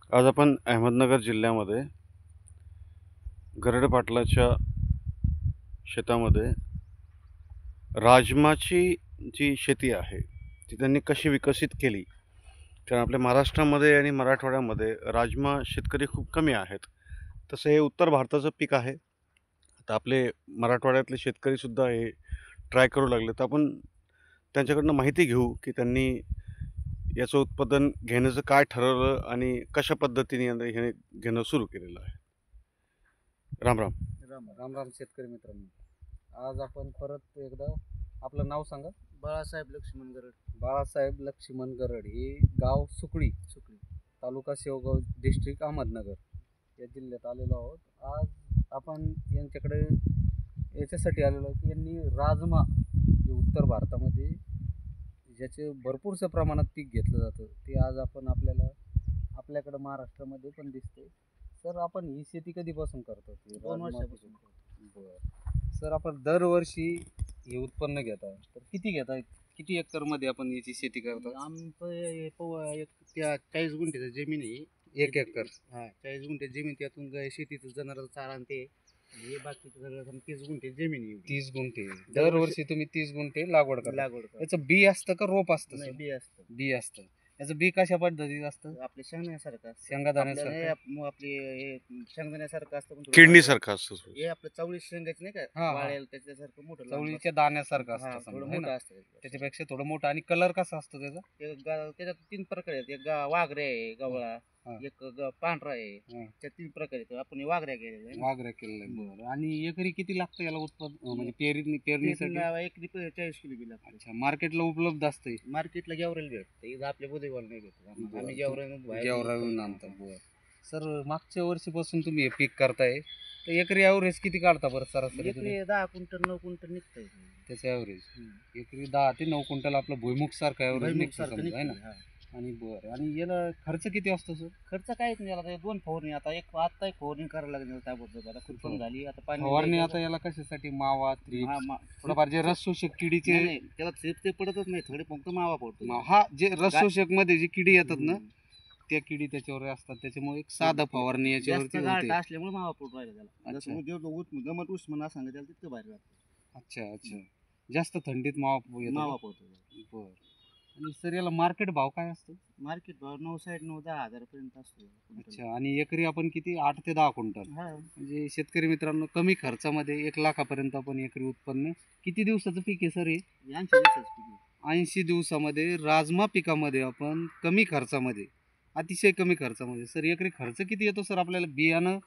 आज आपण अहमदनगर जिल्ह्यामध्ये गरड पाटलाच्या शेतामध्ये राजमाची जी शेती आहे ती त्यांनी कशी विकसित केली. कारण आपल्या महाराष्ट्रामध्ये आणि मराठवाड्यामध्ये राजमा शेतकरी खूप कमी आहेत. तसं हे उत्तर भारताचं पीक आहे. आता आपले मराठवाड्यातले शेतकरीसुद्धा हे ट्राय करू लागले. तर आपण त्यांच्याकडनं माहिती घेऊ की त्यांनी याचं उत्पादन घेण्याचं काय ठरवलं आणि कशा पद्धतीने हे घेणं सुरू केलेलं आहे. राम राम. राम राम शेतकरी मित्रांनो, आज आपण परत एकदा आपलं नाव सांगा. बाळासाहेब लक्ष्मण गरड. बाळासाहेब लक्ष्मण गरड हे गाव सुकळी तालुका शेवगाव डिस्ट्रिक्ट अहमदनगर या जिल्ह्यात आलेलो आहोत. आज आपण यांच्याकडे याच्यासाठी आलेलो आहोत की यांनी राजमा जे उत्तर भारतामध्ये ज्याचे भरपूरशा प्रमाणात पीक घेतलं जातं ते आज आपण आपल्याकडं महाराष्ट्रामध्ये पण दिसते. सर, आपण ही शेती कधीपासून करतो? 2 वर्षापासून. बरं सर, आपण दरवर्षी हे उत्पन्न घेता तर किती घेता? किती एकरमध्ये आपण याची शेती करतो? आमचं एक त्या 40 गुंठ्याचं जमीन आहे. 1 एकर. 40 गुंठे जमीन, त्यातून शेतीचं जनावरांचं चारा आणि ते हे बाकीचं सगळं 30 गुंठे जमीन आहे. 30 गुंठे. दरवर्षी तुम्ही 30 गुंठे लागवड करता. याचं बी असतं का रोप असतं? नाही, बी असतं. बी असतं. याचं बी कशा पद्धतीत असतं? आपल्या शेंगदाण्यासारखं असतं. शेंगादाण्यासारखं. आपले हे शेंगदाण्यासारखं असतं, पण किडनीसारखं असतं. हे आपलं चवळी शेंगाचं नाही का, हा. वाळेल त्याच्यासारखं मोठं चवळीच्या दाण्यासारखं हा, असतं थोडं समजा, है मोठं ना? असतं. त्याच्यापेक्षा थोडं मोठं. आणि कलर कसा असतो त्याचा? त्याच्यात 3 प्रकार आहेत. एक वाघरे आहे, गवळा, हा. एक पांढरा आहे. हा. त्या 3 प्रकार आहेत. आपण वाघऱ्या केलेल्या आहे. वाघऱ्या केलेलं आहे. बरं. आणि एकरी किती लागतं याला उत्पादन, म्हणजे पेरणीसाठी? एकरी 40 किलो बी लागतं. अच्छा, मार्केटला उपलब्ध असते? मार्केटला गेवरायला भेटतं. इथं आपल्या बुधेवाला नाही भेटत. आम्ही गेवरावून आणतो. बरं. सर, मागच्या वर्षीपासून तुम्ही हे पीक करताय तर एकरी ॲव्हरेज किती काढता बरं सरासरी? एकरी 10 क्विंटल 9 क्विंटल निघतंय. त्याचं ॲव्हरेज एकरी 10 ते 9 क्विंटल आपलं भुईमुग सारखं ॲव्हरेज निघतं सारखं समजा, आहे ना? निघतंय. आणि बरं, आणि याला खर्च किती असतो सर? खर्च काहीच नाही. आता 2 फवारणी, आता एक फवारणी करायला लागेल. ताबडतोब आता खुरपण झाली. आता पाणी फवारणी आता याला कशासाठी? मावा, थोडंफार जे रस शोषक किडीचे. नाही, त्याला थ्रिप्स ते पडतच नाही. थोडे फक्त मावा पडतो. हा, जे रस शोषक मध्ये जे किडी येतात ना, त्या किडी त्याच्यावर असतात. त्याच्यामुळे एक साधा फवारणी याच्यावरती होते. असल्यामुळे मावा पडून राहिला त्याला. जसं दमट उष्ण सांगा त्याला तितकं बाहेर लागतं. अच्छा. जास्त थंडीत मावा पडतो. बरं. आणि सर, याला मार्केट भाव काय असतो? मार्केट भाव 9, 9, 10 हजारापर्यंत असतो. अच्छा. आणि एकरी आपण किती? 8 ते 10 क्विंटल. म्हणजे शेतकरी मित्रांनो, कमी खर्चामध्ये 1 लाखापर्यंत आपण एकरी उत्पन्न. किती दिवसाचं पीक आहे सर हे? 80 दिवसाचं पीक. 80 दिवसामध्ये राजमा पिकामध्ये आपण कमी खर्चामध्ये, अतिशय कमी खर्चामध्ये. सर, एकरी खर्च किती येतो सर आपल्याला? बियाणं,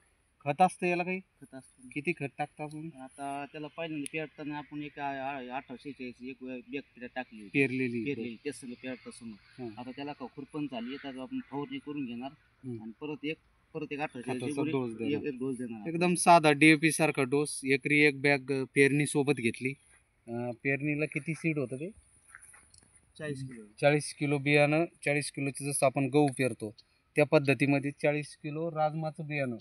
खत असतं, याला काही खत असतं. किती खत टाकता आपण? आता त्याला पहिल्यांदा पेरताना आपण एक 1846 एक बॅग टाकली, पेरलेली ते सगळं पेरता समोर. आता त्याला खुरपण झाली, त्याला आपण फवारणी करून घेणार आणि परत एक 1846 डोस देणार. एकदम साधा DAP सारखा डोस. एकरी 1 बॅग पेरणी सोबत घेतली. पेरणीला किती सीड होतं ते? 40 किलो बियाणं. 40 किलोचं जसं आपण गहू पेरतो त्या पद्धतीमध्ये 40 किलो राजमाचं बियाणं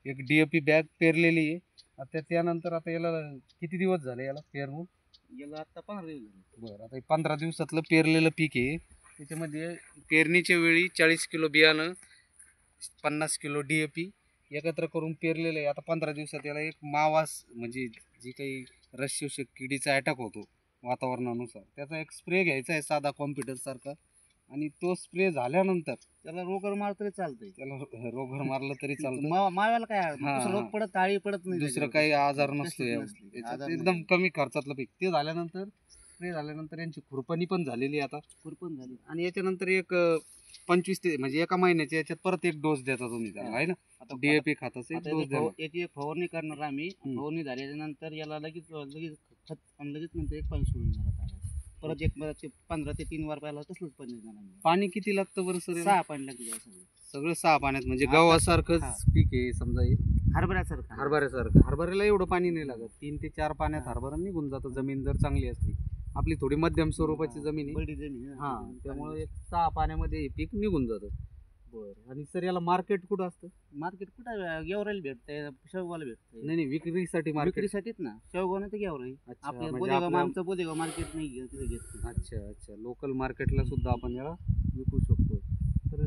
एक DAP बॅग पेरलेली आहे. आता त्यानंतर आता याला किती दिवस झाले याला पेरून? याला आता 15 दिवस झाले. बरं. आता 15 दिवसातलं पेरलेलं पीक आहे. त्याच्यामध्ये पेरणीच्या वेळी 40 किलो बियाणं, 50 किलो DAP एकत्र करून पेरलेलं आहे. आता 15 दिवसात याला एक मावास, म्हणजे जी काही रस शोषक किडीचा अटॅक होतो वातावरणानुसार, त्याचा एक स्प्रे घ्यायचा आहे साधा कॉम्प्युटर सारखा. आणि तो स्प्रे झाल्यानंतर त्याला रोगर मारलं तरी चालतंय. त्याला रोगर मारलं तरी चालतं. माव्याला काय रोग पडत, ताळी पडत नाही, दुसरं काही आजार नसतो. एकदम कमी खर्चातलं पीक. ते झाल्यानंतर स्प्रे झाल्यानंतर यांची खुरपणी पण झालेली आता. खुरपण झाली. आणि याच्यानंतर एक 25 ते म्हणजे एका महिन्याच्या याच्यात परत एक डोस देता तुम्ही त्याला, आहे ना? आता DAP खताचा एक डोस देणार. याची एक फवारणी करणार आम्ही. फवारणी झाल्याच्या नंतर याला लगेच खत आणि लगेच नंतर एक पाणी सोडून देणार. परत एक 15 ते 3 वार पहिला तसलंच पाणी देणार. पाणी किती लागतं बरं सर? 6 पाणी लागतं सगळं 6 पाण्यात. म्हणजे गव्हासारखंच पीक आहे समजा हे. हरभऱ्यासारखं. हरभऱ्याला एवढं पाणी नाही लागत. 3 ते 4 पाण्यात हरभरा निघून जातं, जमीन जर चांगली असली. आपली थोडी मध्यम स्वरूपाची जमीन आहे. बडी जमीन. त्यामुळे एक 6 पाण्यामध्ये हे पीक निघून जातं. बरं. आणि सर, याला मार्केट कुठं असतं? मार्केट कुठं? गेवरायला भेटतंय, शेवगावला भेटतंय. नाही, विक्रीसाठी. विक्रीसाठीच ना, शेवगाव नाही तर गेवराई. आपल्या बोदेगाव मार्केट नाही घेत. अच्छा. लोकल मार्केटला सुद्धा आपण याला विकू शकतो. तर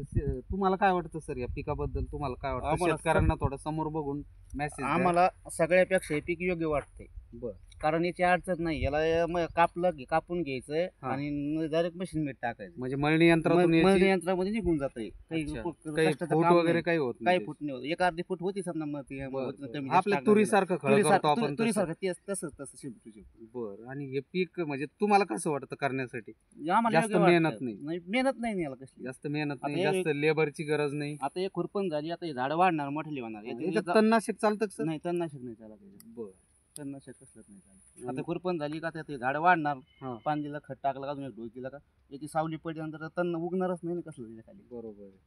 तुम्हाला काय वाटतं सर या पिकाबद्दल? तुम्हाला काय वाटतं? आम्हाला शेतकऱ्यांना थोडं समोर बघून मेसेज आम्हाला सगळ्यापेक्षा हे पीक योग्य वाटतंय. बर. कारण याची अडचण नाही. याला कापून घ्यायचंय हा. आणि डायरेक्ट मशीन मीठ टाकायचं. म्हणजे मळणी यंत्रातून मळणी याची यंत्रामध्ये निघून जातंय. काही काही कष्टाचं फूट काम वगैरे नाही. काही होत काही नाही. फूट नाही होत. एक अर्धी फूट होती समजा मग ते बरं, कमी बरं. जास्त आपल्या टाकायला. तुरीसारखं खळ करतो आपण तसं. तुरीसारखं तेच तसंच शिंपू. बर. आणि हे पीक म्हणजे तुम्हाला कसं वाटतं करण्यासाठी? आम्हाला जास्त योग्य मेहनत वाटतं. नाही. मेहनत नाही याला कसली. जास्त मेहनत आता नाही, हे- जास्त लेबरची गरज नाही. आता एक खुरपण झाली, आता हे झाडं वाढणार, मोठे होणार. याच्यात तणनाशक चालतं का सर? नाही तणनाशक नाही चालत याच्यात. बर. तणनाशक कसलंच नाही चालत. आता खुरपण झाली का ते झाडं वाढणार, हा. पाणी दिलं, खत टाकलं का, अजून एक डोस दिला का, याची सावली पडल्यानंतर तण उगणारच नाही ना कसलं त्याच्या खाली. बरोबर आहे.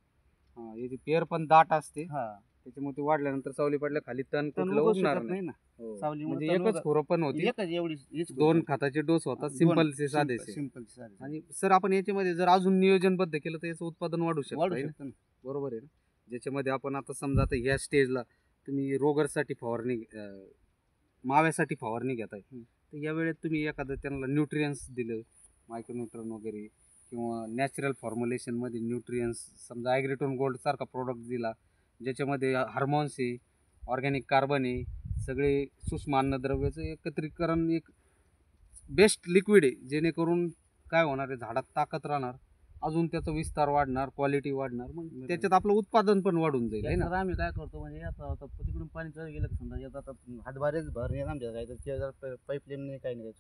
हा, याची पेर पण दाट असते, हा त्याच्यामुळे ते वाढल्यानंतर सावली पडल्या खाली तण तण कुठलं उगवू उगणार शकत नाही. नाही ना. हो. सावलीमुळे म्हणजे तण एकच खुरपण होती, एकच एवढी हीच दोन खताचे डोस होतात, सिंपलचे साधेसे. सिंपल आणि सर आपण याच्यामध्ये जर अजून नियोजनबद्ध केलं तर याचं उत्पादन वाढू वाढू शकतं. शकतं ना. बरोबर आहे ना? ज्याच्यामध्ये आपण आता समजा आता ह्या स्टेजला तुम्ही रोगरसाठी फवारणी माव्यासाठी फवारणी घेताय, तर या वेळेत तुम्ही एखादं त्यांना न्यूट्रियन्स दिलं, मायक्रोन्यूट्रन वगैरे, किंवा नॅचरल फॉर्म्युलेशनमध्ये न्यूट्रियन्स समजा ॲग्रिटोन गोल्ड सारखा प्रोडक्ट दिला, ज्याच्यामध्ये हार्मोन्स आहे, ऑर्गॅनिक कार्बन आहे, सगळे सूक्ष्म अन्नद्रव्याचं एकत्रीकरण, एक बेस्ट लिक्विड आहे, जेणेकरून काय होणार आहे, झाडात ताकद राहणार, अजून त्याचा विस्तार वाढणार, क्वालिटी वाढणार, मग त्याच्यात आपलं उत्पादन पण वाढून जाईल आहे ना. तर आम्ही काय करतो म्हणजे आता तिकडून पाणी चालू गेलं का समजा येतात आता हातभारेच भर नाही आमच्या काय तर पाईपलाईन नाही काही नाही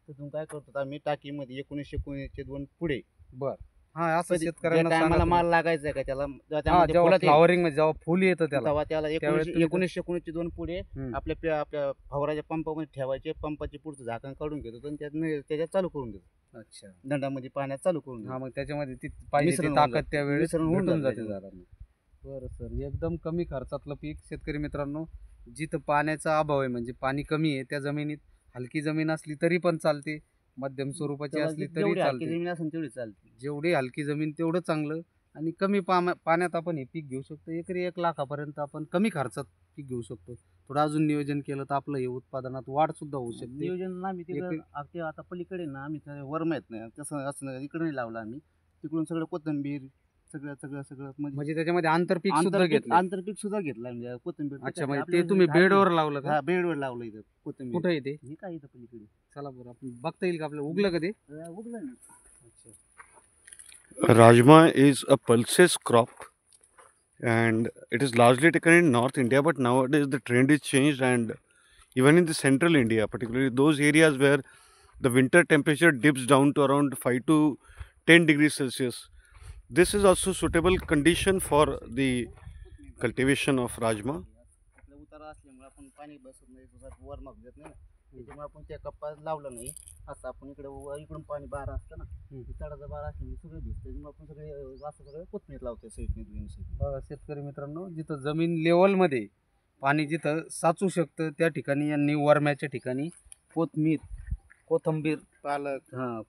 तिथून काय करतो आम्ही टाकीमध्ये 1919 2 पुढे बर. हा, असं कधी- शेतकऱ्यांना ज्या सांगा टायमाला तुम्ही. माल लागायचा आहे का त्याला जेव्हा हा, त्यामध्ये जेव्हा फुलात येईल, फ्लॉवरिंग मध्ये जेव्हा फुल येतं त्याला, तेव्हा त्याला त्यावेळेस तुम्ही- 1919 2 पुढे हम्म. आपल्या फवाराच्या पंपामध्ये ठेवायचे, पंपाचे पुढचं झाकण काढून घेतो आणि त्याच्यात चालू करून देतो, अच्छा. दंडामध्ये पाण्यात चालू करून हा, देतो. मग त्याच्यामध्ये ती पाहिजे मिश्रण ती होऊन ताकद जातं. त्यावेळेस मिश्रण होऊन भेटून जातं जाते त्याच्यामध्ये. झाडांना. बरं सर, एकदम कमी खर्चातलं पीक. शेतकरी मित्रांनो, जिथं पाण्याचा अभाव आहे, म्हणजे पाणी कमी आहे, त्या जमिनीत हलकी जमीन असली तरी पण चालते, मध्यम स्वरूपाची त्याला असली तरी जेवढी हलकी चालते. जमीन असेल तेवढी चालते. जेवढी हलकी जमीन तेवढं चांगलं, आणि कमी पाण्यात आपण हे पीक घेऊ शकतो. एकरी 1 लाखापर्यंत आपण कमी खर्चात पीक घेऊ शकतो. थोडं अजून नियोजन केलं तर आपलं हे उत्पादनात वाढ सुद्धा होऊ शकते. नियोजन आम्ही तिकडे आता पलीकडे ना आम्ही वरम येत नाही तसं असं नाही, इकडे नाही लावलं आम्ही, तिकडून सगळं कोथिंबीर सगळं म्हणजे त्याच्यामध्ये आंतरपीक सुद्धा घेतलं. आंतरपीक सुद्धा घेतलं म्हणजे कोथिंबीर. अच्छा, म्हणजे ते तुम्ही बेडवर लावलं का? हा बेडवर लावलं इथं कोथिंबीर. कुठं येते? हे काय इथं पलीकडे चला बरं, आपण बघता येईल का आपल्याला उगलं का ते? उगलं ना. अच्छा. Rajma is a pulses crop and it is largely taken in North India, but nowadays the trend is changed, and even in the central India, particularly those areas where the winter temperature dips down to around 5 to 10 degrees Celsius, this is also suitable condition for the cultivation of Rajma. आपलं उतारा असल्यामुळे आपण पाणी बसत नाही, वर मागत देत नाही ना, त्याच्यामुळे आपण त्या कप्पा लावलं नाही. असं आपण इकडून पाणी बारा असतं ना, चढाचा बारा असल्यामुळे सगळं भिजतं, त्याच्यामुळे आपण असं सगळं कोथमीर लावतो साईडने. बघा शेतकरी मित्रांनो, जिथं जमीन लेवलमध्ये पाणी जिथं साचू शकतं त्या ठिकाणी यांनी वरम्याच्या ठिकाणी कोथंबीर,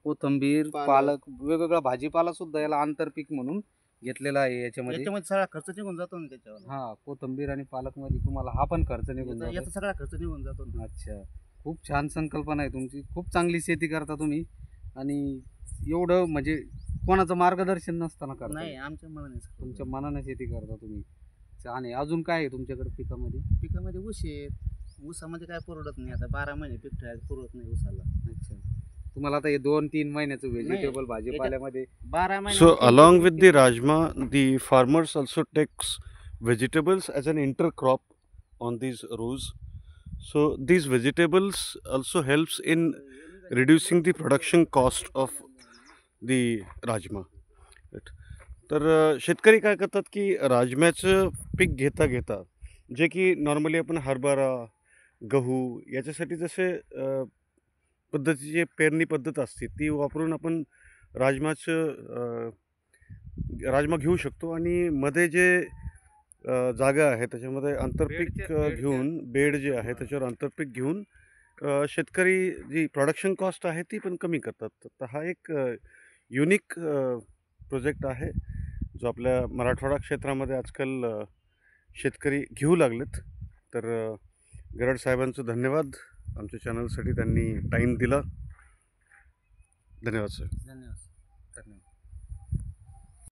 कोथंबीर, पालक, वेगवेगळा भाजीपाला सुद्धा याला आंतरपीक म्हणून घेतलेला आहे याच्यामध्ये. सगळा खर्च निघून जातो ना त्याच्यावर. हा, कोथंबीर आणि पालक मध्ये तुम्हाला हा पण खर्च निघून याचा जातो. सगळा खर्च निघून जातो ना. अच्छा, खूप छान संकल्पना आहे तुमची. खूप चांगली शेती करता तुम्ही, आणि एवढं म्हणजे कोणाचं मार्गदर्शन नसताना करता. नाही, आमच्या मनाने तुमच्या मनाने शेती करता तुम्ही. छान आहे. अजून काय आहे तुमच्याकडे पिकामध्ये? पिकामध्ये ऊस आहेत. ऊसामध्ये काय पुरवत नाही, आता 12 महिने पीक ठेवायला पुरवत नाही ऊसाला. अच्छा, तुम्हाला आता हे 2-3 महिन्याचं व्हेजिटेबल भाजीपाल्यामध्ये 12 महिने. So along with the Rajma, the farmers also takes vegetables as an intercrop on these rows. So these vegetables also helps in reducing the production cost of the Rajma. Right. तर शेतकरी काय करतात की राजम्याचं पीक घेता घेता, जे की नॉर्मली आपण हरभरा, गहू याच्यासाठी जसे पद्धतीची पेरणी पद्धत असते ती वापरून आपण राजमा घेऊ शकतो, आणि मध्ये जे जागा आहे त्याच्यामध्ये आंतरपीक घेऊन, बेड जे आहे त्याच्यावर आंतरपीक घेऊन शेतकरी जी प्रोडक्शन कॉस्ट आहे ती पण कमी करतात. तर हा एक युनिक प्रोजेक्ट आहे जो आपल्या मराठवाडा क्षेत्रामध्ये आजकाल शेतकरी घेऊ लागलेत. तर गरड साहेबांचं धन्यवाद, आमच्या चॅनलसाठी त्यांनी टाईम दिला. धन्यवाद सर. धन्यवाद.